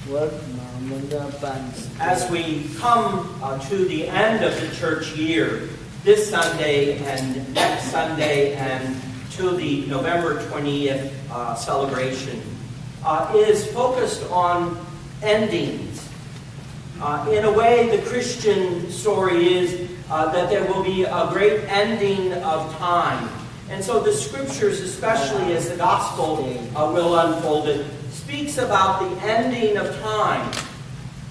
word mga fans. As we come to the end of the church year, this Sunday and next Sunday and to the November 20th celebration, is focused on endings. In a way, the Christian story is that there will be a great ending of time. And so the scriptures, especially as the gospel will unfold it, speaks about the ending of time.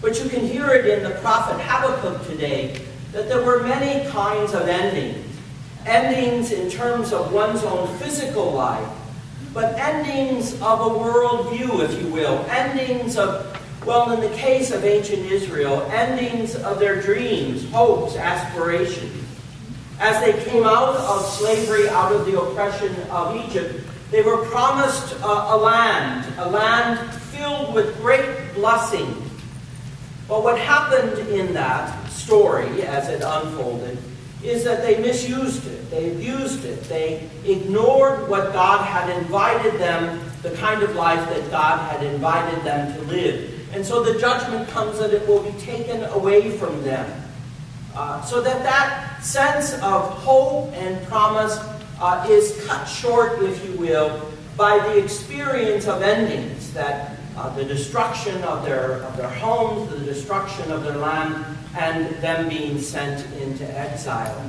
But you can hear it in the prophet Habakkuk today, that there were many kinds of endings. Endings in terms of one's own physical life, but endings of a worldview, if you will. Endings of, well, in the case of ancient Israel, endings of their dreams, hopes, aspirations. As they came out of slavery, out of the oppression of Egypt, they were promised a land filled with great blessing. But what happened in that story, as it unfolded, is that they misused it, they abused it, they ignored what God had invited them, the kind of life that God had invited them to live. And so the judgment comes that it will be taken away from them. So that sense of hope and promise is cut short, if you will, by the experience of endings, that the destruction of their homes, the destruction of their land, and them being sent into exile.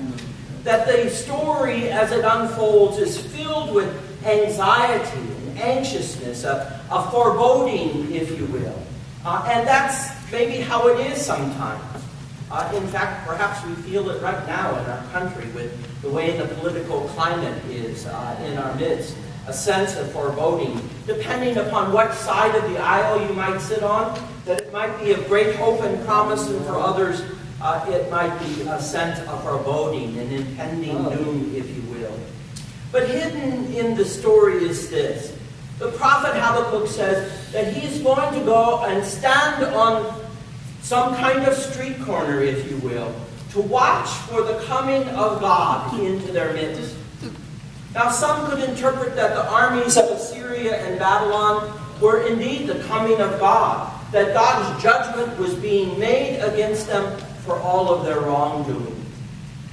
That the story, as it unfolds, is filled with anxiety and anxiousness, a foreboding, if you will. And that's maybe how it is sometimes. In fact, perhaps we feel it right now in our country with the way the political climate is in our midst. A sense of foreboding, depending upon what side of the aisle you might sit on, that it might be of great hope and promise, and for others, it might be a sense of foreboding, an impending doom, if you will. But hidden in the story is this. The prophet Habakkuk says that he's going to go and stand on some kind of street corner, if you will, to watch for the coming of God into their midst. Now, some could interpret that the armies of Assyria and Babylon were indeed the coming of God, that God's judgment was being made against them for all of their wrongdoing.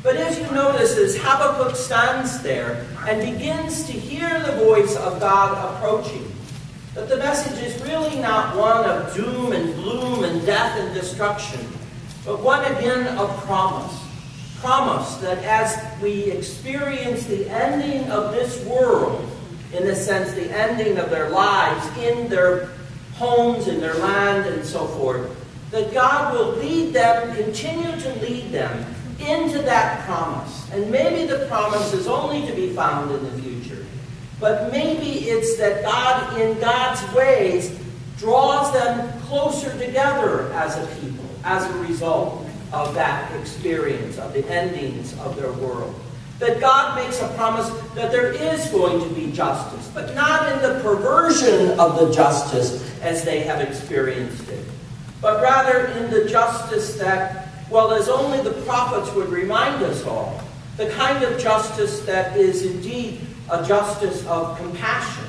But if you notice, as Habakkuk stands there and begins to hear the voice of God approaching, that the message is really not one of doom and gloom and death and destruction, but one again of promise. Promise that as we experience the ending of this world, in the sense the ending of their lives, in their homes, in their land, and so forth, that God will lead them, continue to lead them into that promise. And maybe the promise is only to be found in the future, but maybe it's that God, in God's ways, draws them closer together as a people, as a result of that experience, of the endings of their world. That God makes a promise that there is going to be justice, but not in the perversion of the justice as they have experienced it, but rather in the justice that, well, as only the prophets would remind us all, the kind of justice that is indeed a justice of compassion,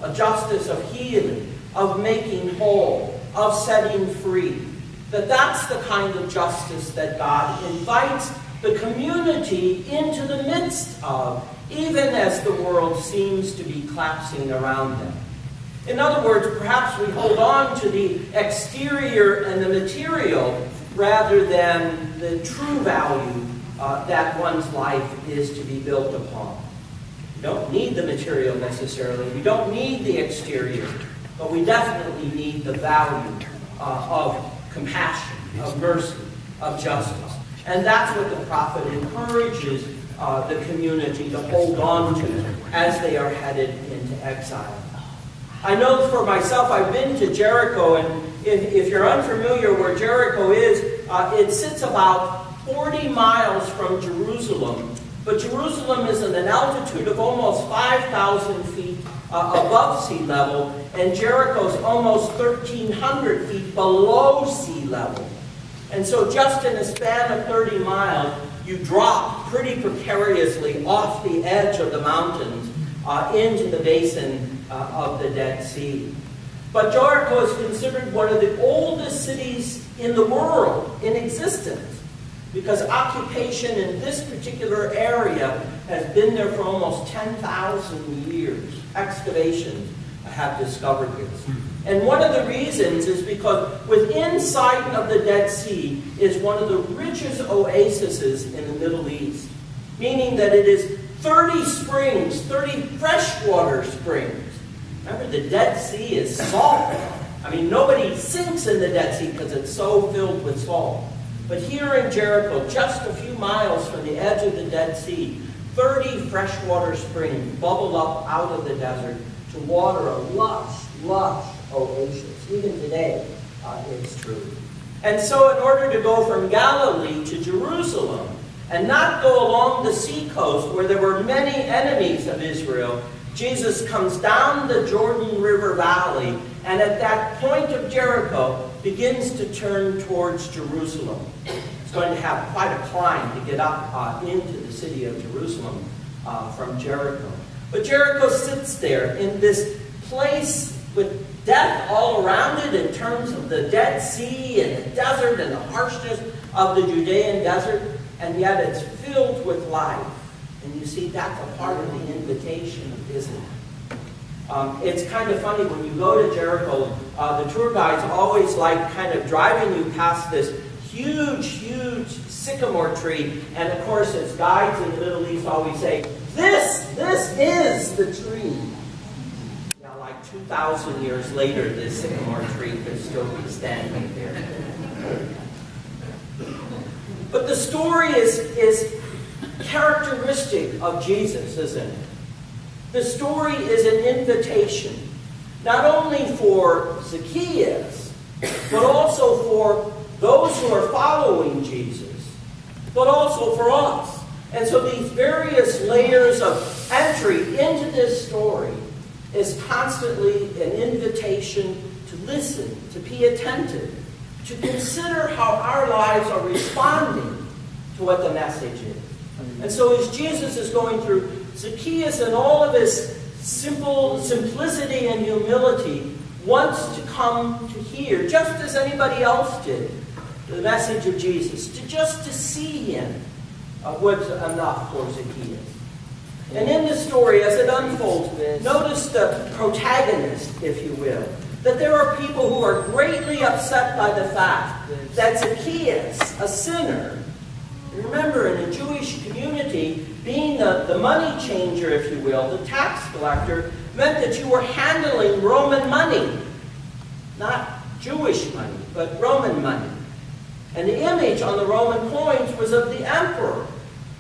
a justice of healing, of making whole, of setting free. That's the kind of justice that God invites the community into the midst of, even as the world seems to be collapsing around them. In other words, perhaps we hold on to the exterior and the material rather than the true value that one's life is to be built upon. We don't need the material necessarily. We don't need the exterior, but we definitely need the value of compassion, of mercy, of justice. And that's what the prophet encourages the community to hold on to as they are headed into exile. I know for myself, I've been to Jericho, and if you're unfamiliar where Jericho is, it sits about 40 miles from Jerusalem. But Jerusalem is at an altitude of almost 5,000 feet above sea level, and Jericho's almost 1,300 feet below sea level. And so just in a span of 30 miles, you drop pretty precariously off the edge of the mountains into the basin of the Dead Sea. But Jericho is considered one of the oldest cities in the world in existence, because occupation in this particular area has been there for almost 10,000 years. Excavations have discovered this. And one of the reasons is because within sight of the Dead Sea is one of the richest oases in the Middle East, meaning that it is 30 springs, 30 freshwater springs. Remember, the Dead Sea is salt. I mean, nobody sinks in the Dead Sea because it's so filled with salt. But here in Jericho, just a few miles from the edge of the Dead Sea, 30 freshwater springs bubble up out of the desert to water a lush oasis. Even today, it's true. And so in order to go from Galilee to Jerusalem, and not go along the seacoast where there were many enemies of Israel, Jesus comes down the Jordan River Valley, and at that point of Jericho, begins to turn towards Jerusalem. It's going to have quite a climb to get up into the city of Jerusalem from Jericho. But Jericho sits there in this place with death all around it in terms of the Dead Sea and the desert and the harshness of the Judean desert, and yet it's filled with life. And you see, that's a part of the invitation, isn't it? It's kind of funny when you go to Jericho, the tour guides always like kind of driving you past this huge sycamore tree, and of course, as guides in the Middle East always say, this is the tree. 2,000 years later, this sycamore tree could still be standing there. But the story is characteristic of Jesus, isn't it? The story is an invitation, not only for Zacchaeus, but also for those who are following Jesus, but also for us. And so these various layers of entry into this story is constantly an invitation to listen, to be attentive, to consider how our lives are responding to what the message is. And so as Jesus is going through, Zacchaeus in all of his simplicity and humility wants to come to hear, just as anybody else did, the message of Jesus. Just to see him was enough for Zacchaeus. And in the story, as it unfolds, notice the protagonist, if you will. That there are people who are greatly upset by the fact that Zacchaeus, a sinner, remember in a Jewish community, being the money changer, if you will, the tax collector, meant that you were handling Roman money. Not Jewish money, but Roman money. And the image on the Roman coins was of the emperor,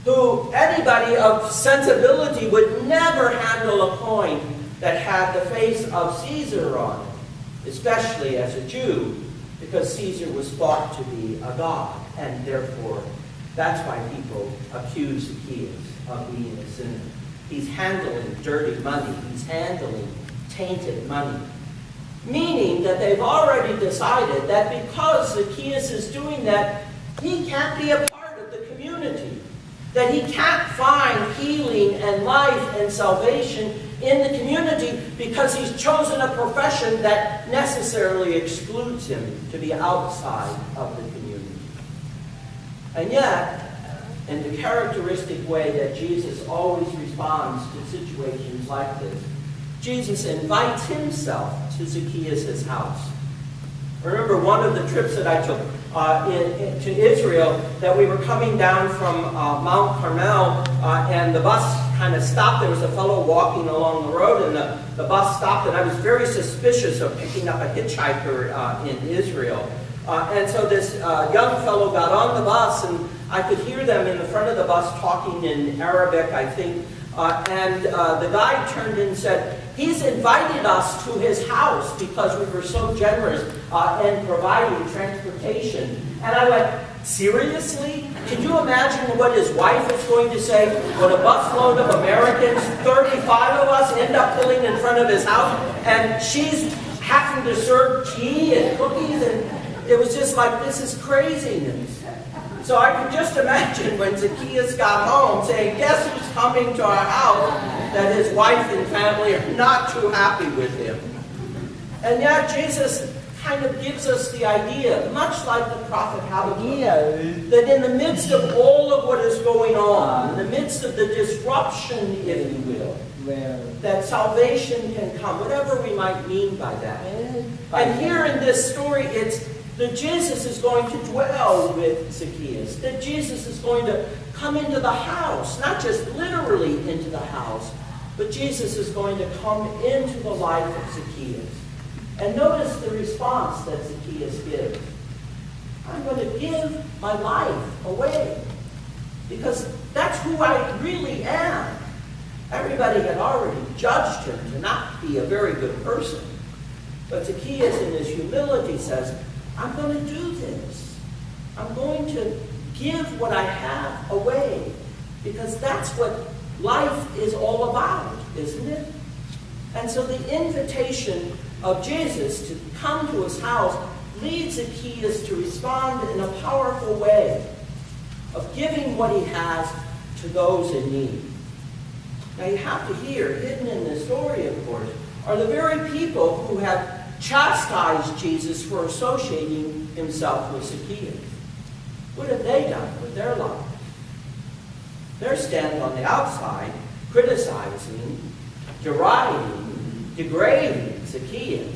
who anybody of sensibility would never handle a coin that had the face of Caesar on it, especially as a Jew, because Caesar was thought to be a god, and therefore that's why people accuse Zacchaeus of being a sinner. He's handling dirty money. He's handling tainted money. Meaning that they've already decided that because Zacchaeus is doing that, he can't be a part of the community. That he can't find healing and life and salvation in the community because he's chosen a profession that necessarily excludes him to be outside of the community. And yet, in the characteristic way that Jesus always responds to situations like this, Jesus invites himself to Zacchaeus' house. Remember one of the trips that I took to Israel, that we were coming down from Mount Carmel, and the bus kind of stopped. There was a fellow walking along the road, and the bus stopped, and I was very suspicious of picking up a hitchhiker in Israel. And so this young fellow got on the bus, and I could hear them in the front of the bus talking in Arabic, I think. And the guide turned and said, he's invited us to his house because we were so generous in providing transportation. And I went, seriously? Can you imagine what his wife is going to say when a busload of Americans, 35 of us, end up pulling in front of his house, and she's having to serve tea and cookies? And it was just like, this is craziness. So I could just imagine when Zacchaeus got home saying, guess who's coming to our house, that his wife and family are not too happy with him. And yet Jesus kind of gives us the idea, much like the prophet Habakkuk, that in the midst of all of what is going on, in the midst of the disruption, if you will, that salvation can come, whatever we might mean by that. And here in this story, it's that Jesus is going to dwell with Zacchaeus, that Jesus is going to come into the house, not just literally into the house, but Jesus is going to come into the life of Zacchaeus. And notice the response that Zacchaeus gives. I'm going to give my life away, because that's who I really am. Everybody had already judged him to not be a very good person. But Zacchaeus in his humility says, I'm going to do this. I'm going to give what I have away, because that's what life is all about, isn't it? And so the invitation of Jesus to come to his house leads Zacchaeus to respond in a powerful way of giving what he has to those in need. Now you have to hear, hidden in this story, of course, are the very people who have chastised Jesus for associating himself with Zacchaeus. What have they done with their lives? They're standing on the outside, criticizing, deriding, degrading Zacchaeus.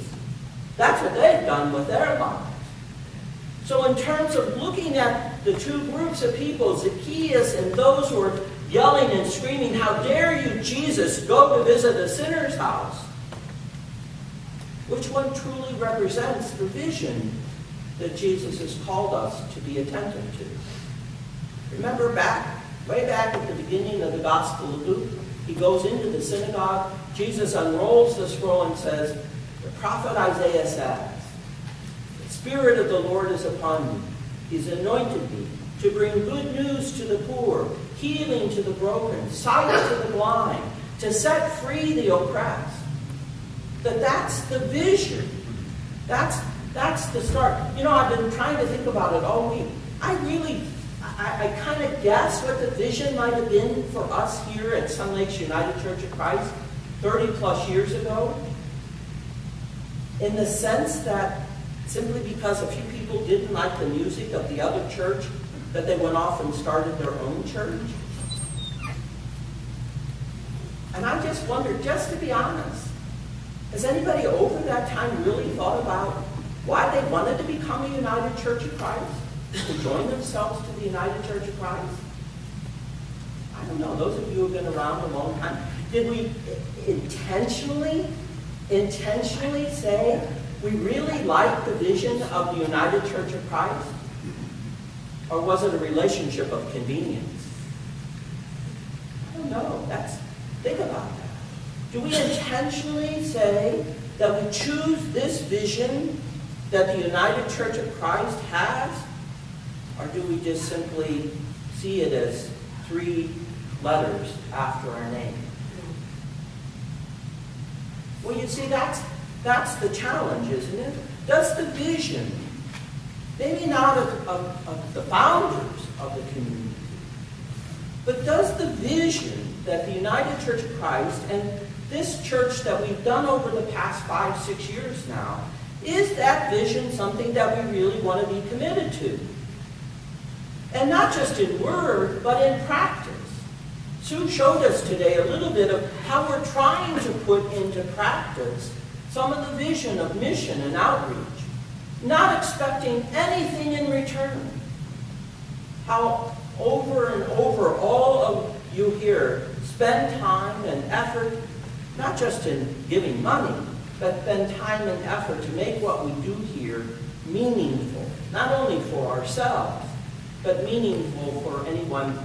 That's what they've done with their lives. So in terms of looking at the two groups of people, Zacchaeus and those who are yelling and screaming, how dare you, Jesus, go to visit a sinner's house? Which one truly represents the vision that Jesus has called us to be attentive to? Remember way back at the beginning of the Gospel of Luke, he goes into the synagogue, Jesus unrolls the scroll and says, the prophet Isaiah says, the Spirit of the Lord is upon me. He's anointed me to bring good news to the poor, healing to the broken, sight to the blind, to set free the oppressed. That's the vision. That's the start. You know, I've been trying to think about it all week. I kind of guess what the vision might have been for us here at Sun Lakes United Church of Christ 30 plus years ago. In the sense that simply because a few people didn't like the music of the other church, that they went off and started their own church. And I just wondered, just to be honest, has anybody over that time really thought about why they wanted to become a United Church of Christ? To join themselves to the United Church of Christ? I don't know. Those of you who have been around a long time, did we intentionally say we really like the vision of the United Church of Christ? Or was it a relationship of convenience? I don't know. Think about that. Do we intentionally say that we choose this vision that the United Church of Christ has? Or do we just simply see it as 3 letters after our name? Well, you see, that's the challenge, isn't it? Does the vision, maybe not of the founders of the community, but does the vision that the United Church of Christ and this church that we've done over the past 5-6 years now, is that vision something that we really want to be committed to? And not just in word, but in practice. Sue showed us today a little bit of how we're trying to put into practice some of the vision of mission and outreach, not expecting anything in return. How over and over all of you here spend time and effort, not just in giving money, but spend time and effort to make what we do here meaningful, not only for ourselves, but meaningful for anyone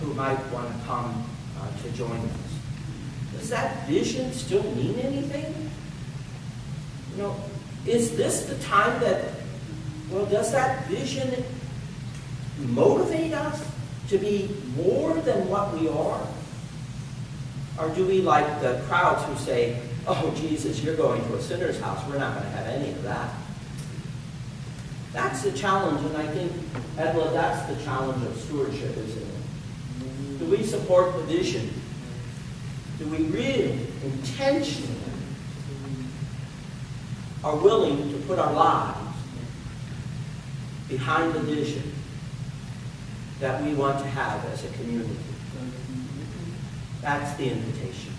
who might want to come to join us. Does that vision still mean anything? You know, is this the time does that vision motivate us to be more than what we are? Or do we, like the crowds who say, oh, Jesus, you're going to a sinner's house, we're not going to have any of that? That's the challenge, and I think, Edla, that's the challenge of stewardship, isn't it? Do we support the vision? Do we really, intentionally are willing to put our lives behind the vision that we want to have as a community. That's the invitation.